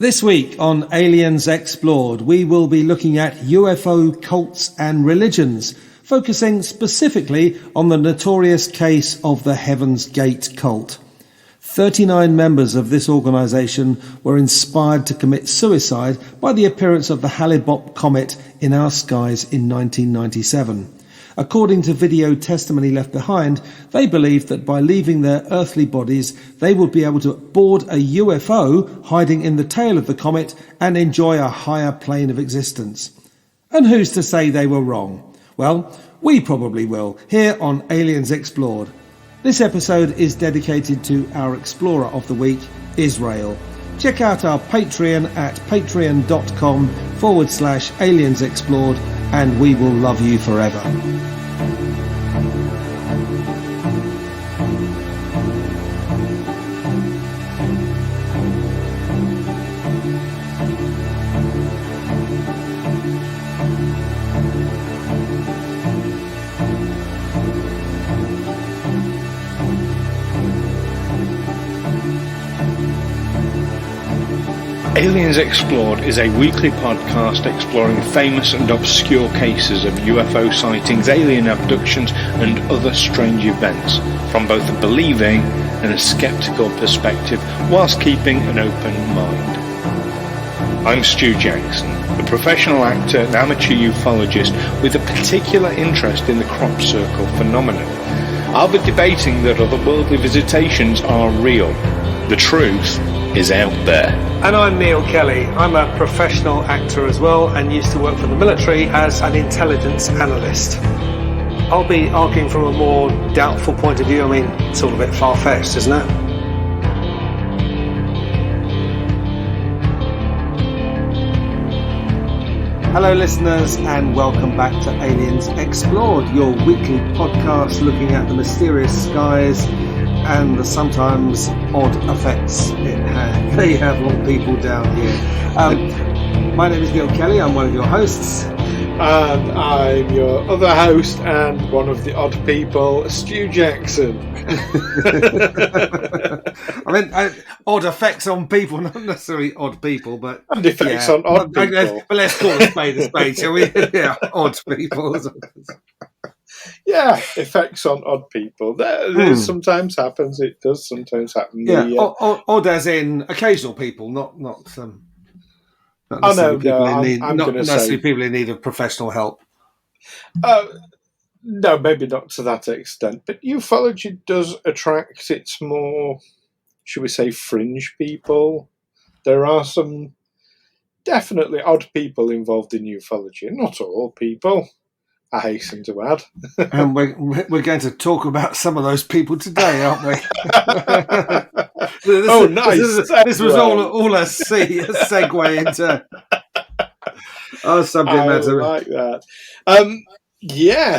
This week on Aliens Explored, we will be looking at UFO cults and religions, focusing specifically on the notorious case of the Heaven's Gate cult. 39 members of this organisation were inspired to commit suicide by the appearance of the Hale-Bop comet in our skies in 1997. According to video testimony left behind, they believed that by leaving their earthly bodies, they would be able to board a UFO hiding in the tail of the comet and enjoy a higher plane of existence. And who's to say they were wrong? Well, we probably will, here on Aliens Explored. This episode is dedicated to our explorer of the week, Israel. Check out our Patreon at patreon.com/Aliens Explored, and we will love you forever. Aliens Explored is a weekly podcast exploring famous and obscure cases of UFO sightings, alien abductions and other strange events from both a believing and a skeptical perspective whilst keeping an open mind. I'm Stu Jackson, a professional actor and amateur ufologist with a particular interest in the crop circle phenomenon. I'll be debating that otherworldly visitations are real. The truth is out there. And I'm Neil Kelly. I'm a professional actor as well and used to work for the military as an intelligence analyst. I'll be arguing from a more doubtful point of view. I mean, it's all a bit far-fetched, isn't it? Hello listeners, and welcome back to Aliens Explored, your weekly podcast looking at the mysterious skies and the sometimes odd effects they have on people down here. My name is Neil Kelly, I'm one of your hosts. And I'm your other host and one of the odd people, Stu Jackson. I mean, odd effects on people, not necessarily odd people, but... And effects on odd people. But let's call a spade, shall we? Yeah, odd people. Yeah, effects on odd people. That sometimes happens. It does sometimes happen. Yeah, odd as in occasional people, not necessarily people in need of professional help. No, maybe not to that extent. But ufology does attract its more, should we say, fringe people. There are some definitely odd people involved in ufology. Not all people, I hasten to add. And we're going to talk about some of those people today, aren't we? Nice. This was all a segue into our subject matter. I like that.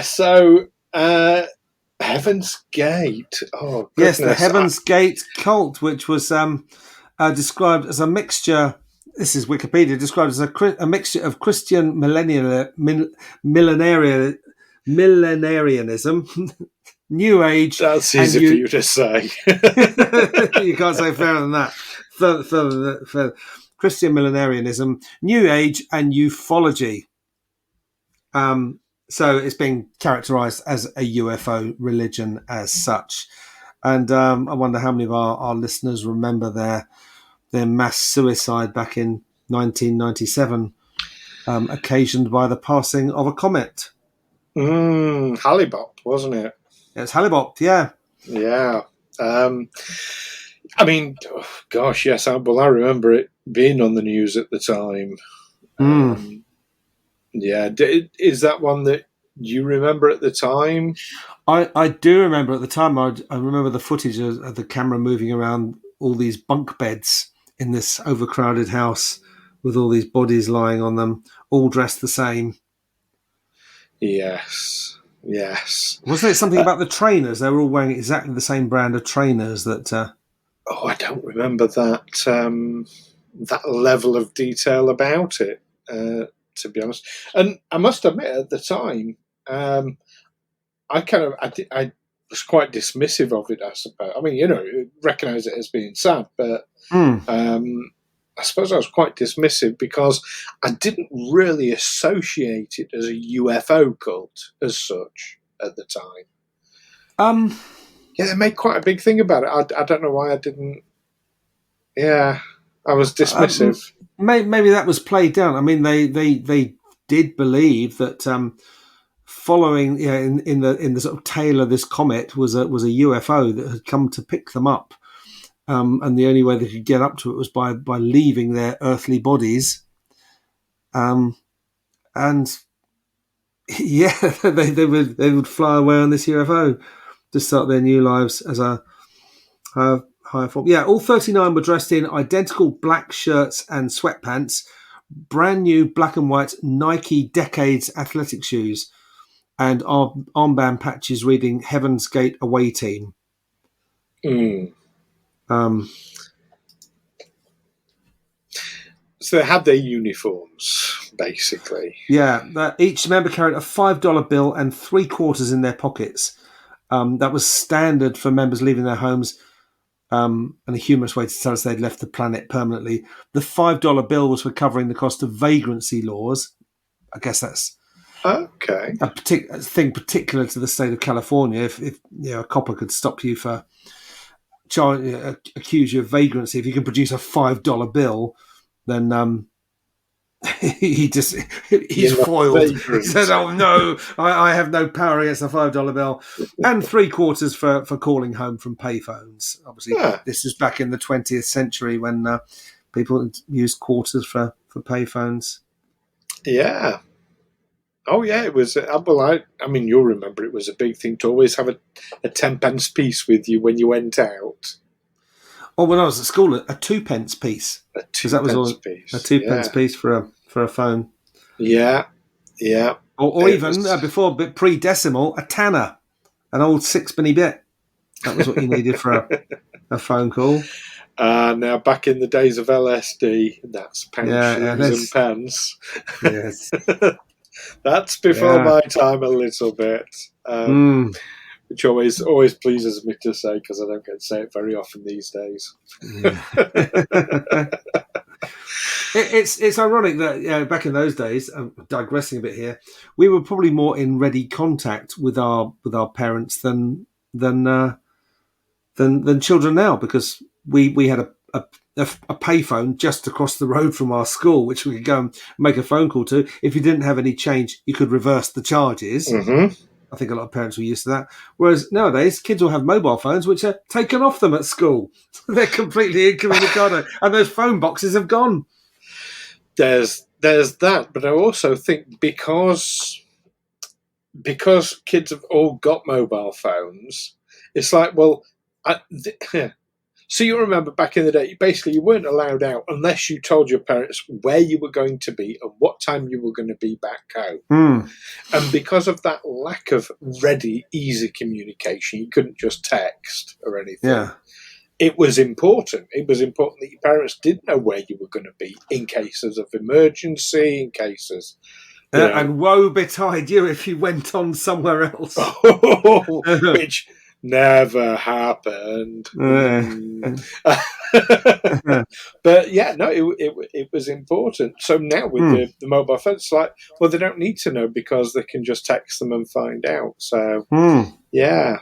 So Heaven's Gate. Oh, goodness. Yes, the Heaven's Gate cult, which was described as a mixture. This is Wikipedia, described as a mixture of Christian millenarianism, New Age. That's easy for you to say. You can't say fairer than that. Further, Christian millenarianism, New Age, and ufology. So it's being characterised as a UFO religion as such. And I wonder how many of our listeners remember their mass suicide back in 1997, occasioned by the passing of a comet. Hale-Bop, wasn't it? It's Hale-Bop, yeah. Yeah. I mean, gosh, yes. I remember it being on the news at the time. Yeah. Is that one that you remember at the time? I do remember at the time. I remember the footage of the camera moving around all these bunk beds in this overcrowded house with all these bodies lying on them, all dressed the same. Yes. Wasn't it something about the trainers? They were all wearing exactly the same brand of trainers that... I don't remember that level of detail about it, to be honest. And I must admit, at the time, I was quite dismissive of it, I suppose. I mean, recognise it as being sad, but I I suppose I was quite dismissive because I didn't really associate it as a UFO cult as such at the time. Yeah, they made quite a big thing about it. I don't know why I didn't. Yeah, I was dismissive. Maybe that was played down. I mean, they did believe that following, in the sort of tail of this comet was a UFO that had come to pick them up, and the only way they could get up to it was by leaving their earthly bodies, and yeah, they would fly away on this UFO to start their new lives as a higher form. Yeah, all 39 were dressed in identical black shirts and sweatpants, brand new black and white Nike Decades athletic shoes, and armband patches reading Heaven's Gate Away Team. So they had their uniforms, basically. Yeah, each member carried a $5 bill and 3/4 in their pockets. That was standard for members leaving their homes, and a humorous way to tell us they'd left the planet permanently. The $5 bill was for covering the cost of vagrancy laws. I guess that's Okay. a thing particular to the state of California. If a copper could stop you for accuse you of vagrancy, if you can produce a $5 bill, then he's foiled. He says, "Oh no, I have no power against a $5 bill," and 3/4 for calling home from payphones. Obviously, This is back in the 20th century when people used quarters for payphones. Yeah. Oh yeah, it was. Well, I mean, you'll remember it was a big thing to always have a 10-pence piece with you when you went out. Or when I was at school, a 2-pence piece. A 2-pence piece. A 2-pence piece for a phone. Yeah, yeah. Or even before, but pre-decimal, a tanner, an old 6-penny bit. That was what you needed for a phone call. Now, back in the days of LSD, that's pounds, shillings, and pence. Yes. That's before my time a little bit, which always pleases me to say because I don't get to say it very often these days. Yeah. It's ironic that back in those days, I'm digressing a bit here, we were probably more in ready contact with our parents than children now, because we had a payphone just across the road from our school, which we could go and make a phone call to. If you didn't have any change, you could reverse the charges. Mm-hmm. I think a lot of parents were used to that. Whereas nowadays, kids will have mobile phones, which are taken off them at school. They're completely incommunicado, and those phone boxes have gone. There's that, but I also think because kids have all got mobile phones, it's like, well, so you remember back in the day, basically you weren't allowed out unless you told your parents where you were going to be and what time you were going to be back home. And because of that lack of ready, easy communication, you couldn't just text or anything. Yeah. It was important. It was important that your parents did know where you were going to be in cases of emergency, in cases... and woe betide you if you went on somewhere else. Which never happened. But yeah, no, it was important. So now with the mobile phones, it's like, well, they don't need to know because they can just text them and find out. So yeah,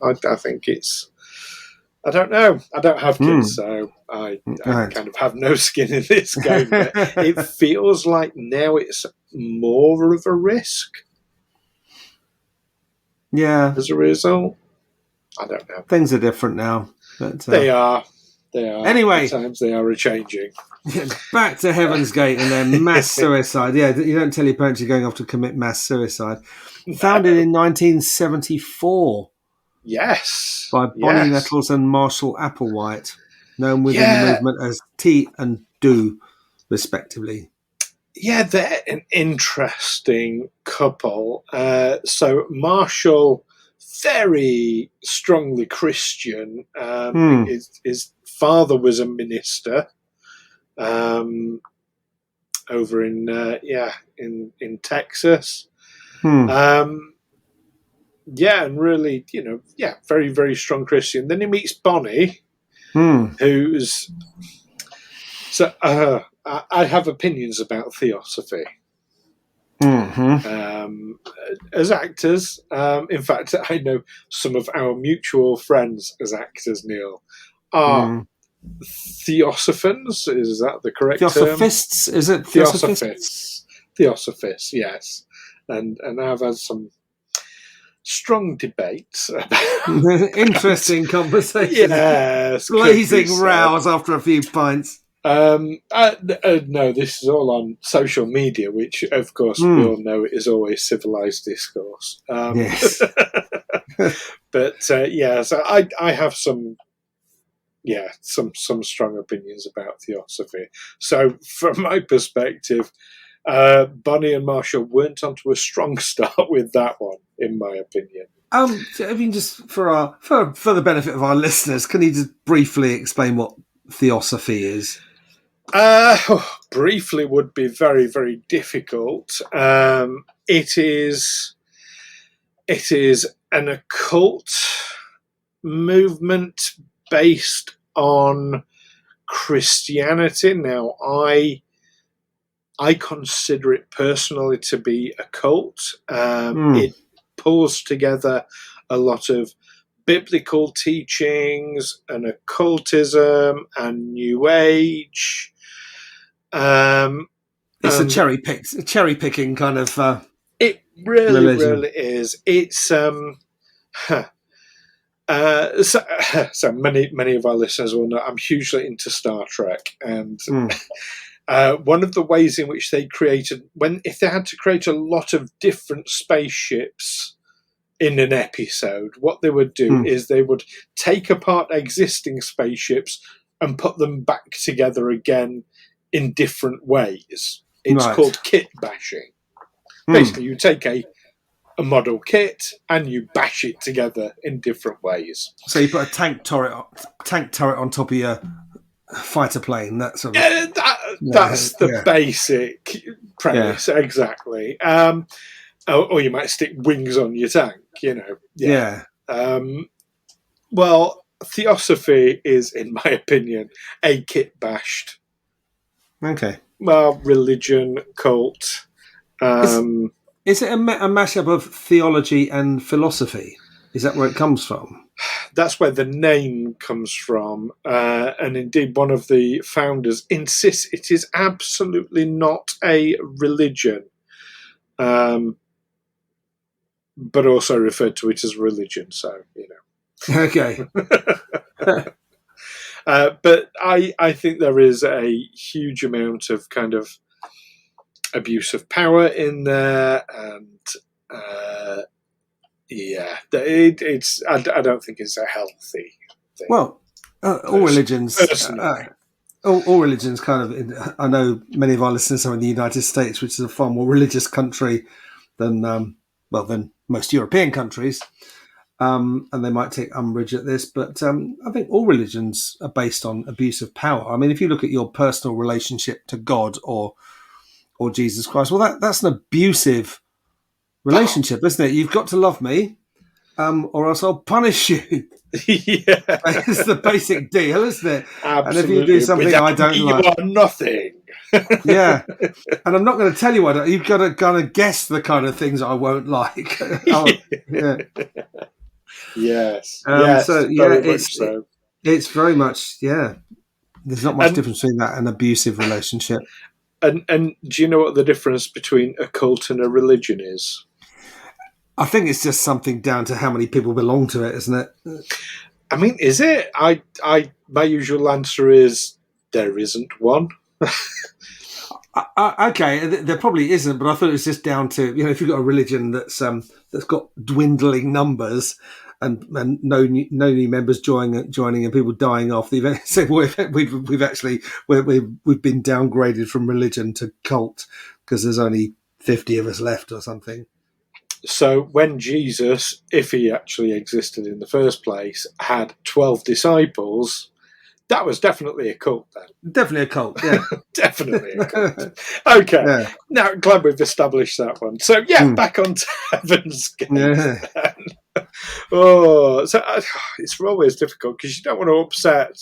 I think it's... I don't know. I don't have kids, so I kind of have no skin in this game. But it feels like now it's more of a risk. Yeah. As a result, I don't know. Things are different now. But, They are. Anyway, at times they are changing. Back to Heaven's Gate and their mass suicide. Yeah, you don't tell your parents you're going off to commit mass suicide. Founded in 1974. Yes. By Bonnie Nettles and Marshall Applewhite, known within the movement as T and Do, respectively. Yeah, they're an interesting couple. So Marshall, very strongly Christian. His father was a minister over in Texas. And really, very, very strong Christian. Then he meets Bonnie, who's So I have opinions about theosophy. As actors, in fact, I know some of our mutual friends as actors, Neil, are theosophans. Is that the correct term? Theosophists? Is it Theosophists? Theosophists, yes. And I've had some strong debates about interesting conversation. Yes, blazing rows after a few pints. No, this is all on social media, which, of course, we all know is always civilized discourse. Yes. But so I have some strong opinions about theosophy. So, from my perspective, Bonnie and Marshall weren't onto a strong start with that one, in my opinion. I mean, just for the benefit of our listeners, can you just briefly explain what theosophy is? Briefly would be very, very difficult. It is an occult movement based on Christianity. Now, I consider it personally to be a cult. It pulls together a lot of biblical teachings and occultism and New Age. It's a cherry picking kind of. It really, religion. really is. It's so many of our listeners will know I'm hugely into Star Trek, and one of the ways in which they created, if they had to create a lot of different spaceships in an episode, what they would do is they would take apart existing spaceships and put them back together again in different ways. It's called kit bashing. Basically, you take a model kit and you bash it together in different ways. So you put a tank turret on top of your fighter plane. That sort of. That's the basic premise, exactly. Or you might stick wings on your tank, Well, theosophy is, in my opinion, a kit bashed. Okay. Well, religion, cult. Is it a mashup of theology and philosophy? Is that where it comes from? That's where the name comes from. And indeed, one of the founders insists it is absolutely not a religion, but also referred to it as religion. So, Okay. But I think there is a huge amount of kind of abuse of power in there, and it's. I don't think it's a healthy thing. Well, all religions. All religions kind of. I know many of our listeners are in the United States, which is a far more religious country than than most European countries. And they might take umbrage at this, but I think all religions are based on abuse of power. I mean, if you look at your personal relationship to God or Jesus Christ, well, that's an abusive relationship, isn't it? You've got to love me, or else I'll punish you. Yeah, it's the basic deal, isn't it? Absolutely. And if you do something I don't like, you are nothing. Yeah, and I'm not going to tell you what. You've got to kind of guess the kind of things I won't like. Yeah. Yes. It's very much There's not much difference between that and abusive relationship. And do you know what the difference between a cult and a religion is? I think it's just something down to how many people belong to it, isn't it? I mean, is it? My usual answer is there isn't one. Okay, there probably isn't, but I thought it was just down to if you've got a religion that's got dwindling numbers and no new members joining and people dying off, the event said, well, we've been downgraded from religion to cult because there's only 50 of us left or something. So when Jesus, if he actually existed in the first place, had 12 disciples, that was definitely a cult then. Definitely a cult, yeah. Definitely a cult. Okay. Yeah. Now, glad we've established that one. So, back on to Heaven's Gate. Yeah. So it's always difficult because you don't want to upset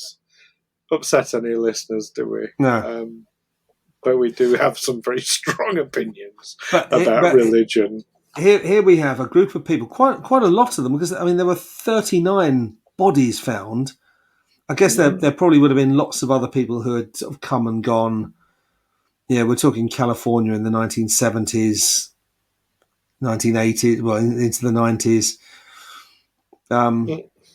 upset any listeners, do we? No. But we do have some very strong opinions But religion. Here we have a group of people, quite a lot of them, because there were 39 bodies found. I guess there probably would have been lots of other people who had sort of come and gone. Yeah, we're talking California in the 1970s, 1980s, well, into the 90s,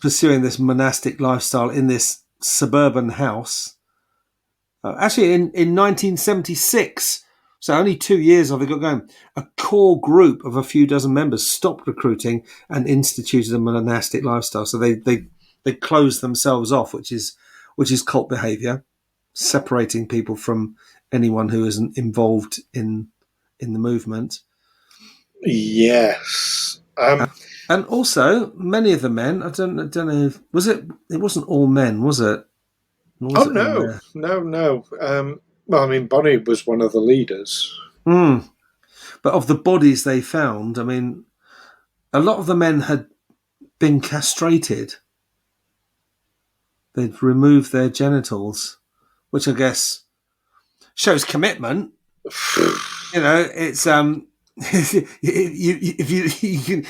pursuing this monastic lifestyle in this suburban house. Actually, in 1976, so only 2 years of it got going, a core group of a few dozen members stopped recruiting and instituted a monastic lifestyle. So they closed themselves off, which is cult behaviour, separating people from anyone who isn't involved in the movement. Yes. And also, many of the men, I don't know, it wasn't all men, was it? No. Well, I mean, Bonnie was one of the leaders. But of the bodies they found, I mean, a lot of the men had been castrated. They'd removed their genitals, which I guess shows commitment. It's if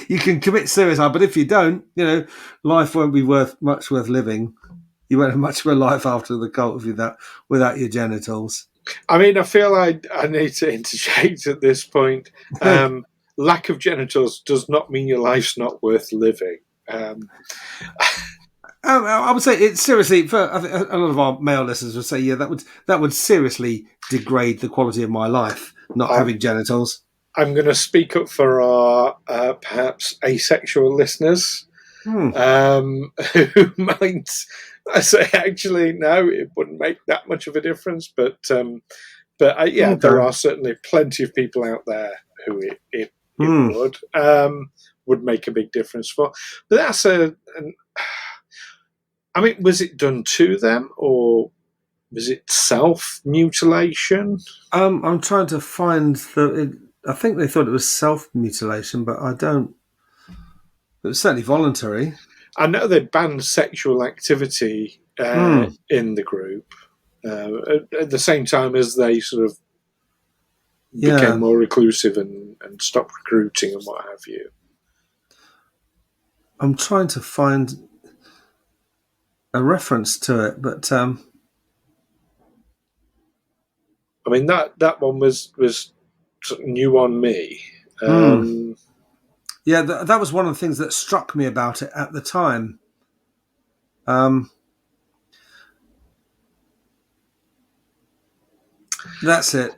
you can commit suicide, but if you don't, life won't be much worth living. You won't have much of a life after the cult without your genitals. I mean, I feel I need to interject at this point. Lack of genitals does not mean your life's not worth living. I would say it seriously. A lot of our male listeners would say, yeah, that would seriously degrade the quality of my life, not having genitals. I'm going to speak up for our perhaps asexual listeners who might say, actually, no, it wouldn't make that much of a difference. But there are certainly plenty of people out there who it would make a big difference for. But that's I mean, was it done to them, or was it self-mutilation? I'm trying to find I think they thought it was self-mutilation, but I don't. It was certainly voluntary. I know they banned sexual activity in the group at the same time as they sort of became more reclusive and stopped recruiting and what have you. I'm trying to find a reference to it, but I mean that one was new on me. Yeah, that was one of the things that struck me about it at the time. That's it.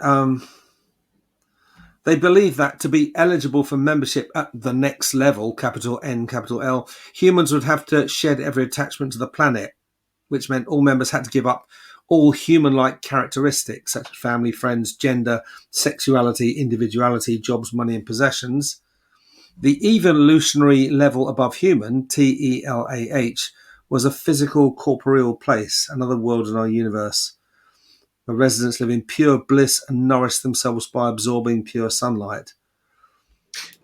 They believe that to be eligible for membership at the next level, capital N, capital L, humans would have to shed every attachment to the planet, which meant all members had to give up all human-like characteristics such as family, friends, gender, sexuality, individuality, jobs, money, and possessions. The evolutionary level above human, TELAH, was a physical, corporeal place, another world in our universe, where residents live in pure bliss and nourish themselves by absorbing pure sunlight.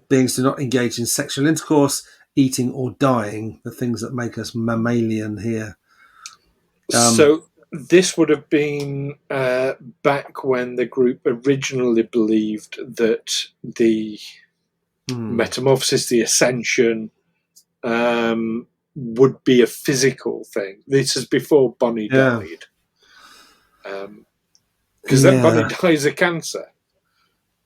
Beings do not engage in sexual intercourse, eating or dying, the things that make us mammalian here. So this would have been back when the group originally believed that the metamorphosis, the ascension, would be a physical thing. This is before Bonnie died. Because then Bonnie dies of cancer.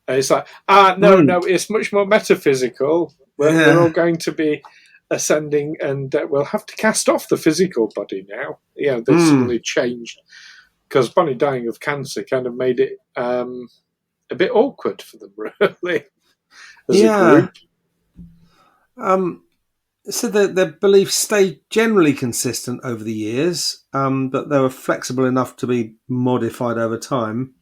And it's like, no, it's much more metaphysical. We're all going to be ascending, and we'll have to cast off the physical body now. They suddenly changed. Because Bonnie dying of cancer kind of made it a bit awkward for them, really, as a group. So their beliefs stayed generally consistent over the years, but they were flexible enough to be modified over time.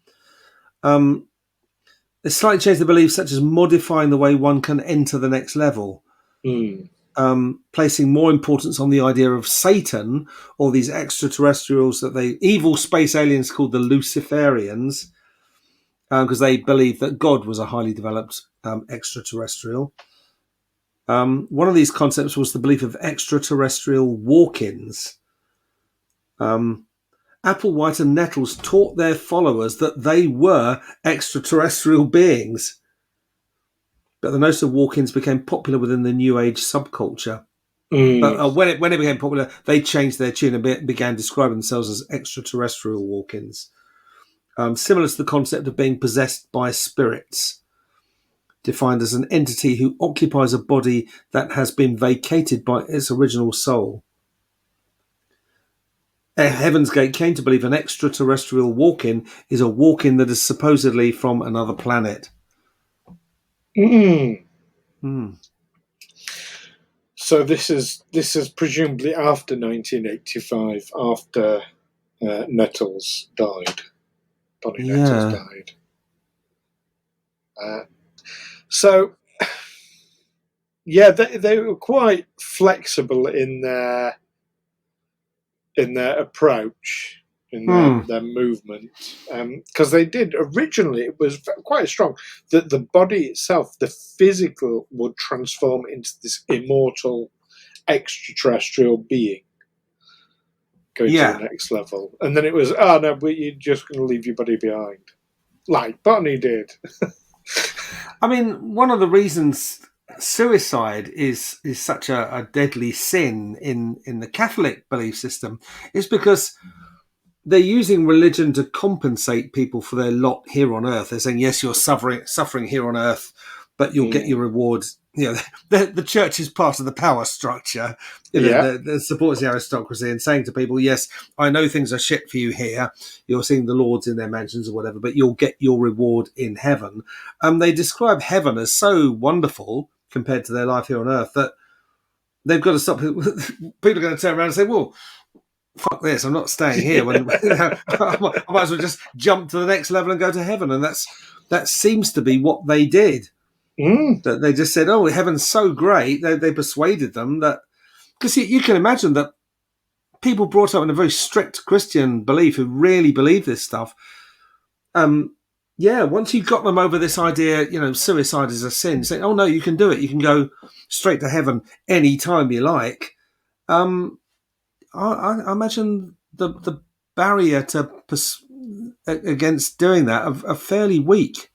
They slightly changed the beliefs, such as modifying the way one can enter the next level, placing more importance on the idea of Satan or these extraterrestrials evil space aliens called the Luciferians, because they believed that God was a highly developed extraterrestrial. One of these concepts was the belief of extraterrestrial walk-ins. Applewhite and Nettles taught their followers that they were extraterrestrial beings. But the notion of walk-ins became popular within the New Age subculture. But when it became popular, they changed their tune and began describing themselves as extraterrestrial walk-ins. Similar to the concept of being possessed by spirits, defined as an entity who occupies a body that has been vacated by its original soul. Heaven's Gate came to believe an extraterrestrial walk-in is a walk-in that is supposedly from another planet. So this is presumably after 1985, after Nettles died. Bonnie Nettles died. So, yeah, they were quite flexible in their approach, in their movement, because they did originally. It was quite strong that the body itself, the physical, would transform into this immortal extraterrestrial being, going to the next level, and then it was, oh no, but you're just going to leave your body behind, like Bonnie did. I mean, one of the reasons suicide is such a deadly sin in the Catholic belief system is because they're using religion to compensate people for their lot here on earth. They're saying, yes, you're suffering here on earth, but you'll get your reward. You know, the church is part of the power structure, that supports the aristocracy, and saying to people, yes, I know things are shit for you here. You're seeing the lords in their mansions or whatever, but you'll get your reward in heaven. They describe heaven as so wonderful compared to their life here on earth that they've got to stop. People are going to turn around and say, well, fuck this, I'm not staying here. I might as well just jump to the next level and go to heaven. And that seems to be what they did. That they just said, oh, heaven's so great. They persuaded them that, because you can imagine that people brought up in a very strict Christian belief who really believe this stuff. Once you got them over this idea, suicide is a sin, saying, oh no, you can do it. You can go straight to heaven any time you like. I imagine the barrier against doing that are fairly weak.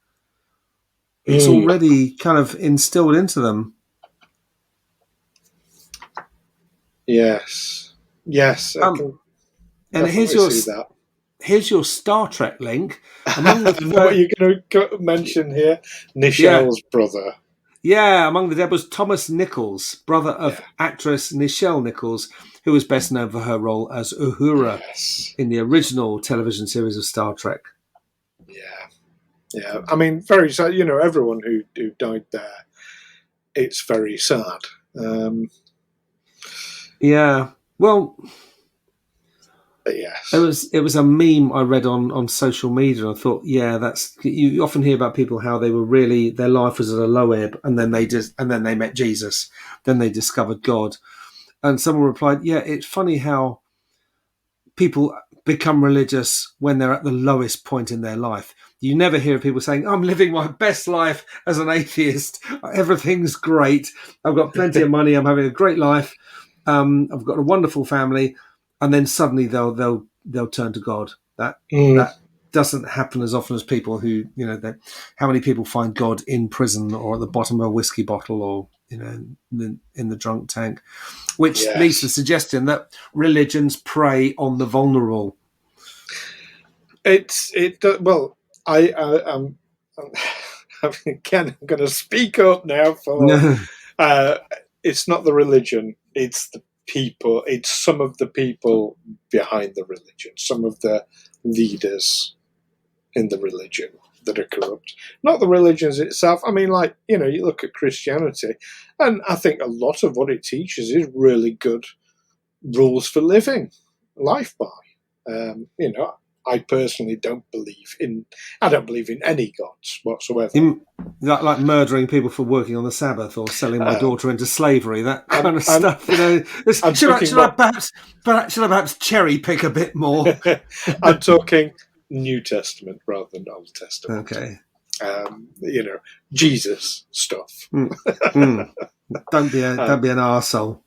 It's already kind of instilled into them. Yes. I can and here's your Star Trek link. Among what you're going to mention here, Nichelle's brother. Yeah, among the dead was Thomas Nichols, brother of actress Nichelle Nichols, who was best known for her role as Uhura in the original television series of Star Trek. Yeah. I mean, very sad. Everyone who died there, it's very sad. Well, but yes, it was a meme I read on social media. And I thought, you often hear about people how they were really, their life was at a low ebb, and then they met Jesus, then they discovered God, and someone replied, it's funny how people become religious when they're at the lowest point in their life. You never hear people saying, I'm living my best life as an atheist. Everything's great. I've got plenty of money. I'm having a great life. I've got a wonderful family. And then suddenly they'll turn to God. That doesn't happen as often as people who, how many people find God in prison or at the bottom of a whiskey bottle or, in the drunk tank, which leads to the suggestion that religions prey on the vulnerable. I'm going to speak up now for. It's not the religion; it's the people. It's some of the people behind the religion, some of the leaders in the religion that are corrupt. Not the religions itself. I mean, you look at Christianity, and I think a lot of what it teaches is really good rules for living life by. I personally don't believe in any gods whatsoever. Like murdering people for working on the Sabbath or selling my daughter into slavery, that kind of stuff. Should I perhaps cherry pick a bit more? I'm talking New Testament rather than Old Testament. Okay. Jesus stuff. Don't be an arsehole.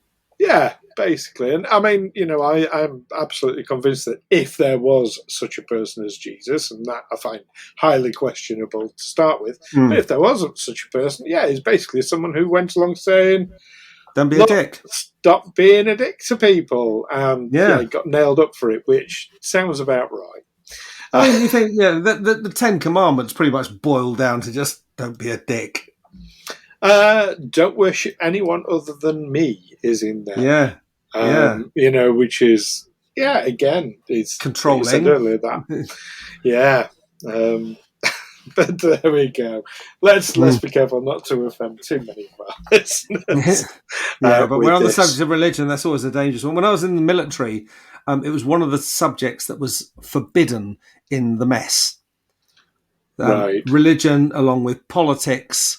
Yeah, basically. And I mean, I'm absolutely convinced that if there was such a person as Jesus, and that I find highly questionable to start with, but if there wasn't such a person, yeah, he's basically someone who went along saying, Don't be look, a dick. stop being a dick to people. And Yeah. he got nailed up for it, which sounds about right. I mean, you think, the Ten Commandments pretty much boil down to just don't be a dick. Don't worship anyone other than me is in there. Which is, again, it's controlling. You said earlier that. Yeah. But there we go. Let's be careful not to offend too many of our listeners. But we're on the subject of religion. That's always a dangerous one. When I was in the military, it was one of the subjects that was forbidden in the mess. Right. Religion, along with politics,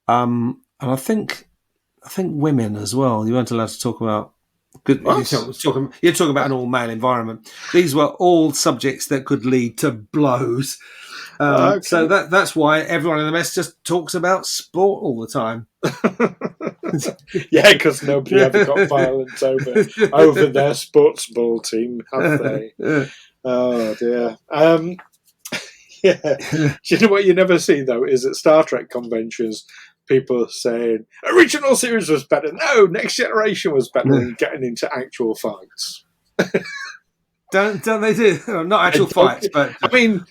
and I think women as well. You weren't allowed to talk about. You're talking about an all-male environment. These were all subjects that could lead to blows. Okay. So that's why everyone in the mess just talks about sport all the time. Yeah, because nobody ever got violent over their sports ball team, have they? Oh dear. Yeah. Do you know what you never see though? Is at Star Trek conventions, people saying original series was better. No, Next Generation was better than getting into actual fights. Don't they do? Not actual fights, but I mean,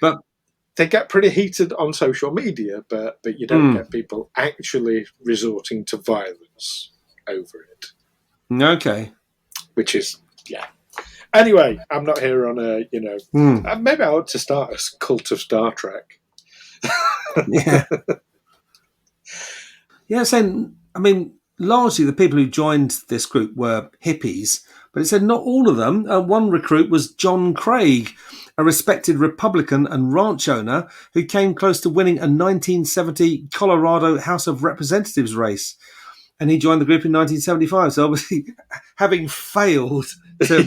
they get pretty heated on social media, but you don't get people actually resorting to violence over it. Okay. Which is, Anyway, I'm not here on a, maybe I ought to start a cult of Star Trek. Yeah. Yeah, so, I mean, largely the people who joined this group were hippies, but it said not all of them. One recruit was John Craig, a respected Republican and ranch owner who came close to winning a 1970 Colorado House of Representatives race. And he joined the group in 1975. So obviously, having failed to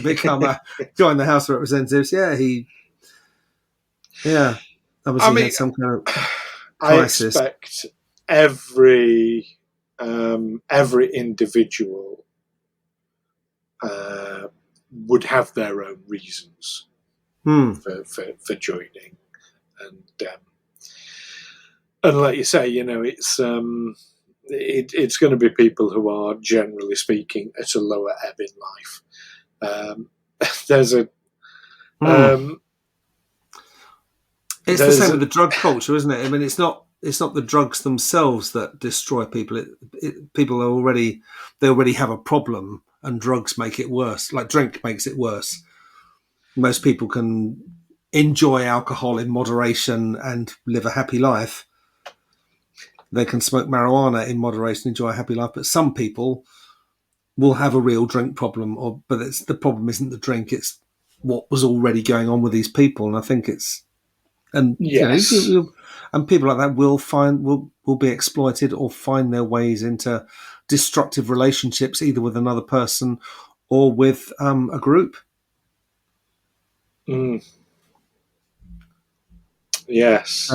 join the House of Representatives, obviously had some kind of crisis. I expect every individual would have their own reasons for joining, and like you say, it's going to be people who are generally speaking at a lower ebb in life. There's a it's the same with the drug culture, isn't it? I mean, it's not the drugs themselves that destroy people. People already have a problem, and drugs make it worse. Like drink makes it worse. Most people can enjoy alcohol in moderation and live a happy life. They can smoke marijuana in moderation, enjoy a happy life. But some people will have a real drink problem, but the problem isn't the drink; it's what was already going on with these people. And I think it's. And yes. And people like that will be exploited or find their ways into destructive relationships, either with another person or with a group. Yes.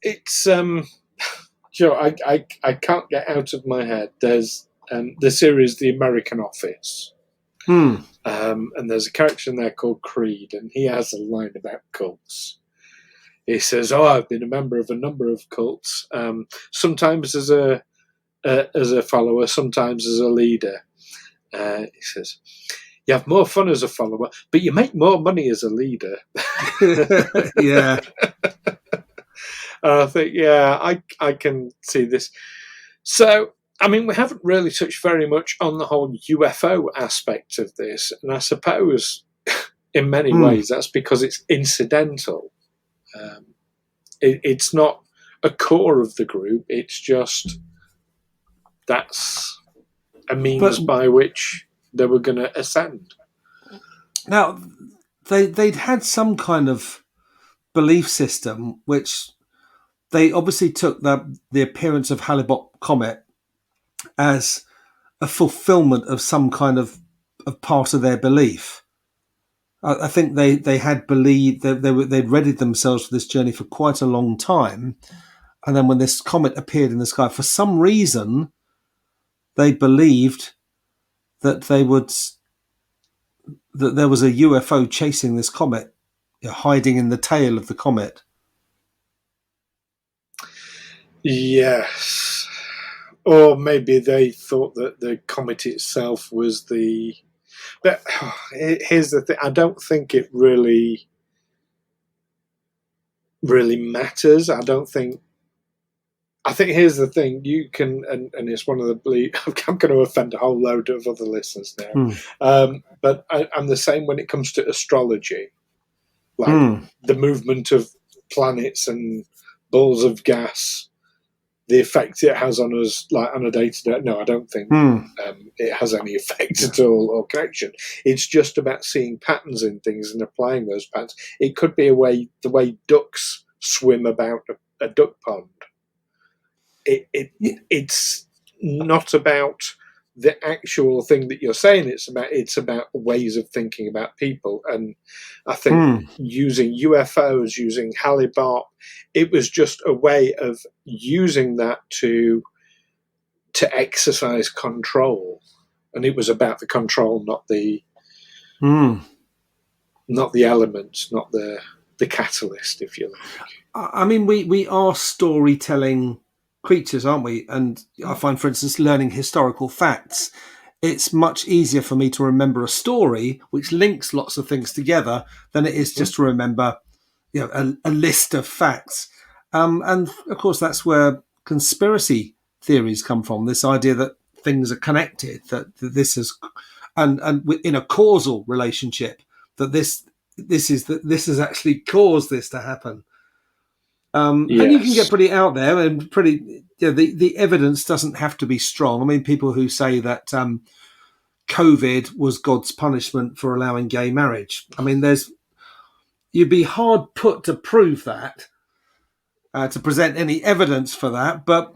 It's Joe. I can't get out of my head. There's the series The American Office. And there's a character in there called Creed, and he has a line about cults. He says, I've been a member of a number of cults, sometimes as a follower, sometimes as a leader. He says, you have more fun as a follower, but you make more money as a leader. Yeah. I think, I can see this. So, I mean, we haven't really touched very much on the whole UFO aspect of this, and I suppose in many ways that's because it's incidental. It's not a core of the group, it's just that's a means by which they were going to ascend. Now, they'd had some kind of belief system, which they obviously took the appearance of Hale-Bop comet as a fulfillment of some kind of part of their belief. I think they had believed that they'd readied themselves for this journey for quite a long time, And then when this comet appeared in the sky, for some reason, they believed that there was a UFO chasing this comet, hiding in the tail of the comet. Yes. Or maybe they thought that the comet itself was the... But here's the thing. I don't think it really matters. I think here's the thing. You can, and it's one of the... I'm going to offend a whole load of other listeners now. But I'm the same when it comes to astrology. Like the movement of planets and balls of gas, the effect it has on us, like on a day-to-day. No, I don't think it has any effect at all or connection. It's just about seeing patterns in things and applying those patterns. It could be the way ducks swim about a duck pond. It's not about the actual thing that you're saying. It's about ways of thinking about people. And I think using UFOs, using Hale-Bop, it was just a way of using that to exercise control. And it was about the control, not the elements, not the catalyst, if you like. I mean, we are storytelling creatures, aren't we? And I find, for instance, learning historical facts, it's much easier for me to remember a story which links lots of things together than it is just to remember, a list of facts. And of course, that's where conspiracy theories come from. This idea that things are connected, that this is, and in a causal relationship, that this has actually caused this to happen. And you can get pretty out there and pretty. The evidence doesn't have to be strong. I mean, people who say that COVID was God's punishment for allowing gay marriage. I mean, you'd be hard put to prove that, to present any evidence for that, but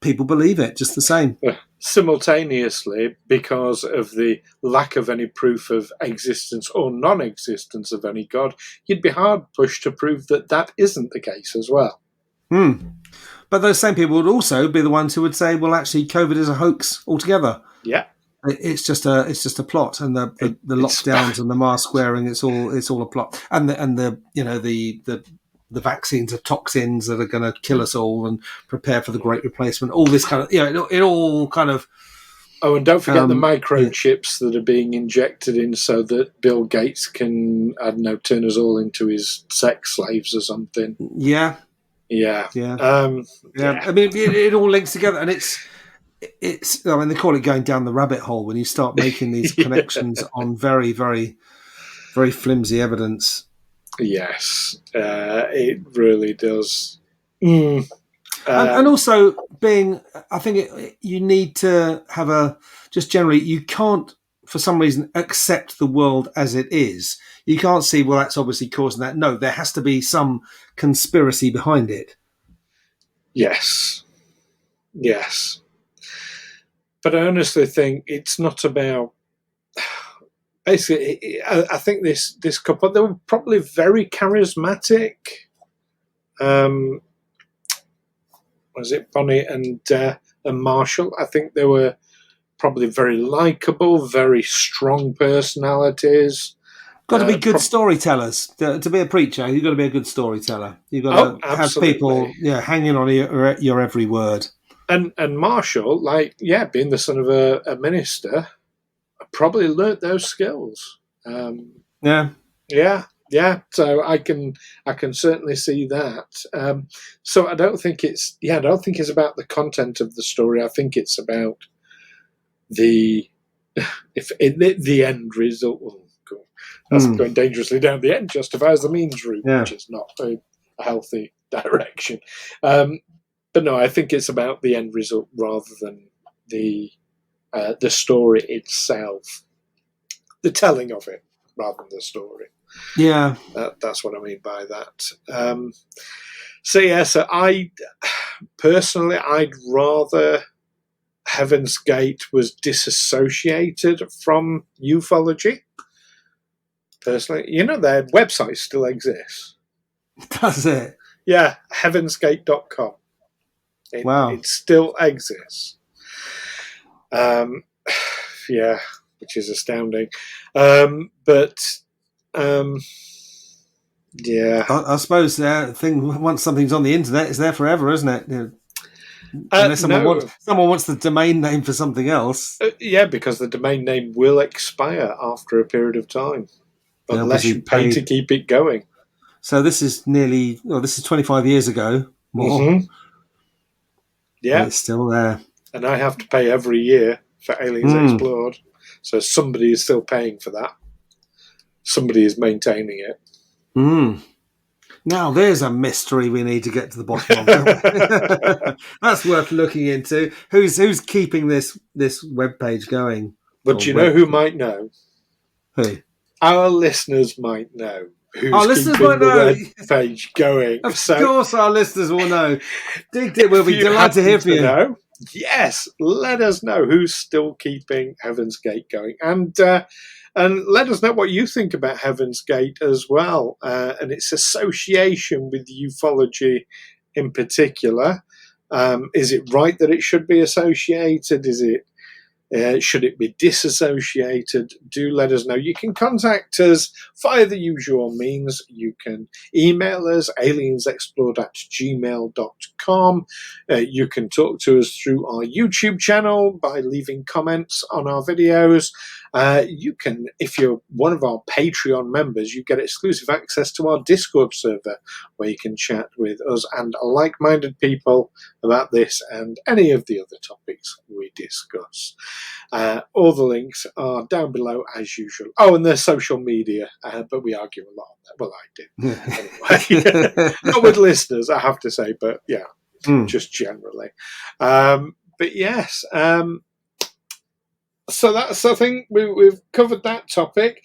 people believe it just the same. Simultaneously, because of the lack of any proof of existence or non-existence of any God, you'd be hard pushed to prove that isn't the case as well. But those same people would also be the ones who would say, well, actually, COVID is a hoax altogether. Yeah. It's just a plot, and the lockdowns and the mask wearing, it's all a plot. And the vaccines are toxins that are going to kill us all, and prepare for the great replacement. All this kind of, it all kind of. Oh, and don't forget the microchips that are being injected in so that Bill Gates can, I don't know, turn us all into his sex slaves or something. Yeah. Yeah. I mean, it all links together, and it's. I mean, they call it going down the rabbit hole when you start making these connections on very, very, very flimsy evidence. Yes, it really does. And also I think you need to have just generally, you can't, for some reason, accept the world as it is. You can't see, well, that's obviously causing that. No, there has to be some conspiracy behind it. Yes. But I honestly think it's not about... Basically, I think this couple, they were probably very charismatic. Was it Bonnie and Marshall? I think they were probably very likable, very strong personalities. Got to be good storytellers. To be a preacher, you've got to be a good storyteller. You've got to have people hanging on your every word. And Marshall, being the son of a minister, probably learnt those skills. Yeah. So I can certainly see that. So I don't think it's about the content of the story. I think it's about the end result. Oh, cool. That's going dangerously down the end justifies the means route, which is not a healthy direction. But no, I think it's about the end result rather than the story itself, the telling of it rather than the story. Yeah, that's what I mean by that. So I personally, I'd rather Heaven's Gate was disassociated from ufology. Personally, their website still exists. Does it? Yeah, heavensgate.com. Wow. It still exists. Yeah, which is astounding. But yeah. I suppose once something's on the internet, it's there forever, isn't it? Unless someone wants the domain name for something else. Yeah, because the domain name will expire after a period of time, unless you pay to keep it going. So this is this is 25 years ago, more. Mm-hmm. Yeah. And it's still there. And I have to pay every year for Aliens Explored. So somebody is still paying for that. Somebody is maintaining it. Now there's a mystery we need to get to the bottom of. That's worth looking into. Who's keeping this webpage going? But you know who might know? Who? Our listeners might know. Our listeners might know. Page going. Of course, our listeners will know. We'll be delighted to hear from you. Know, yes, let us know who's still keeping Heaven's Gate going, and let us know what you think about Heaven's Gate as well, and its association with ufology in particular. Is it right that it should be associated? Should it be disassociated? Do let us know. You can contact us via the usual means. You can email us, aliensexplored@gmail.com. You can talk to us through our YouTube channel by leaving comments on our videos. You can, if you're one of our Patreon members, you get exclusive access to our Discord server where you can chat with us and like-minded people about this and any of the other topics we discuss. All the links are down below as usual. Oh, and there's social media, but we argue a lot on that. Well, I do. Anyway, not with listeners, I have to say, but yeah, just generally. But yes, so that's the thing. We've covered that topic.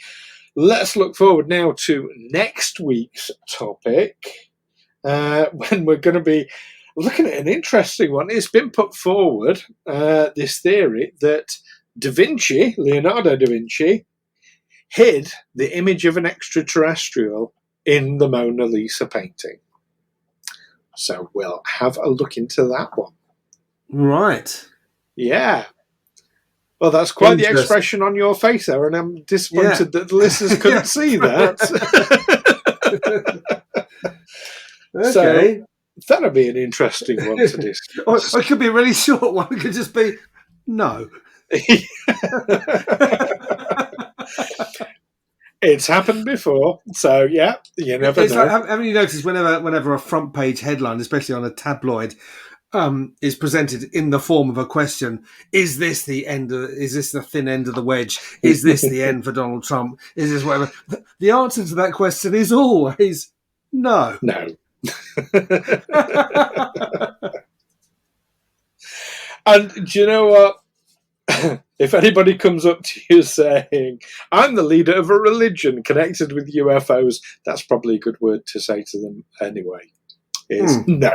Let's look forward now to next week's topic, when we're going to be looking at an interesting one. It's been put forward, this theory that Leonardo da Vinci, hid the image of an extraterrestrial in the Mona Lisa painting. So we'll have a look into that one. Right. Yeah. Well, that's quite the expression on your face there, and I'm disappointed that the listeners couldn't see that. Okay. So that'll be an interesting one to discuss. Or it could be a really short one. It could just be, no. It's happened before, so yeah, you never know. Haven't you noticed whenever a front page headline, especially on a tabloid, is presented in the form of a question: is this the end? Is this the thin end of the wedge? Is this the end for Donald Trump? Is this whatever? The answer to that question is always no. No. And do you know what? If anybody comes up to you saying, I'm the leader of a religion connected with UFOs, that's probably a good word to say to them anyway. Is no.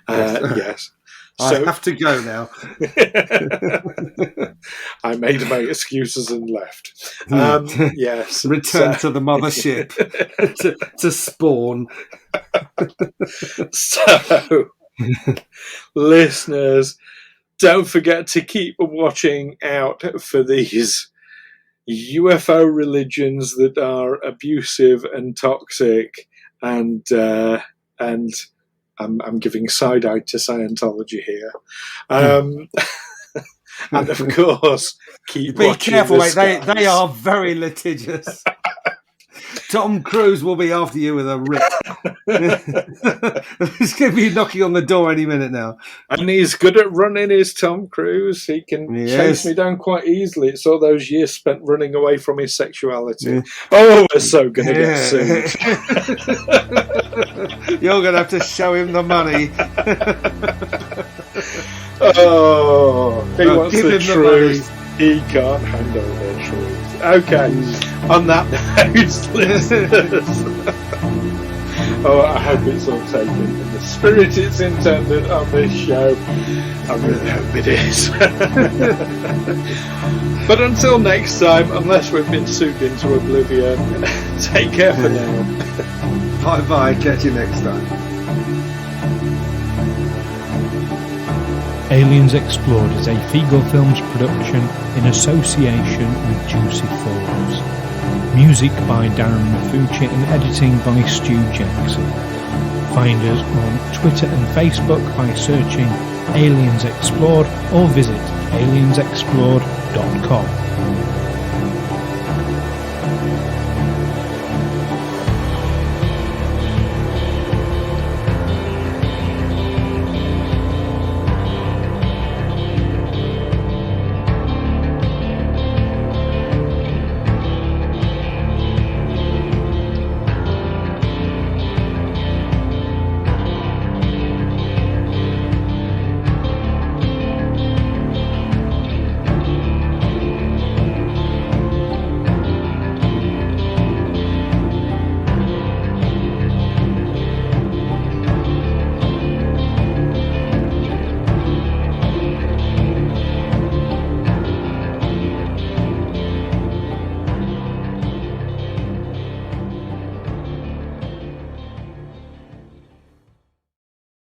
Yes. I have to go now. I made my excuses and left. Yes. Return to the mothership to spawn. So, listeners, don't forget to keep watching out for these UFO religions that are abusive and toxic, and I'm giving side-eye to Scientology here. And of course, keep be watching careful, the mate. They are very litigious. Tom Cruise will be after you with a rip. He's going to be knocking on the door any minute now. And he's good at running, is Tom Cruise. He can chase me down quite easily. It's all those years spent running away from his sexuality. Yeah. Oh, we're so going to get sued. You're going to have to show him the money. Oh, he wants the truth. He can't handle the truth. Okay, on that note, listeners, I hope it's all taken in the spirit it's intended on this show. I really hope it is. But until next time, unless we've been sued into oblivion, take care for now. Bye-bye, catch you next time. Aliens Explored is a Figo Films production in association with Juicy Falls. Music by Darren Mafucci and editing by Stu Jackson. Find us on Twitter and Facebook by searching Aliens Explored or visit aliensexplored.com.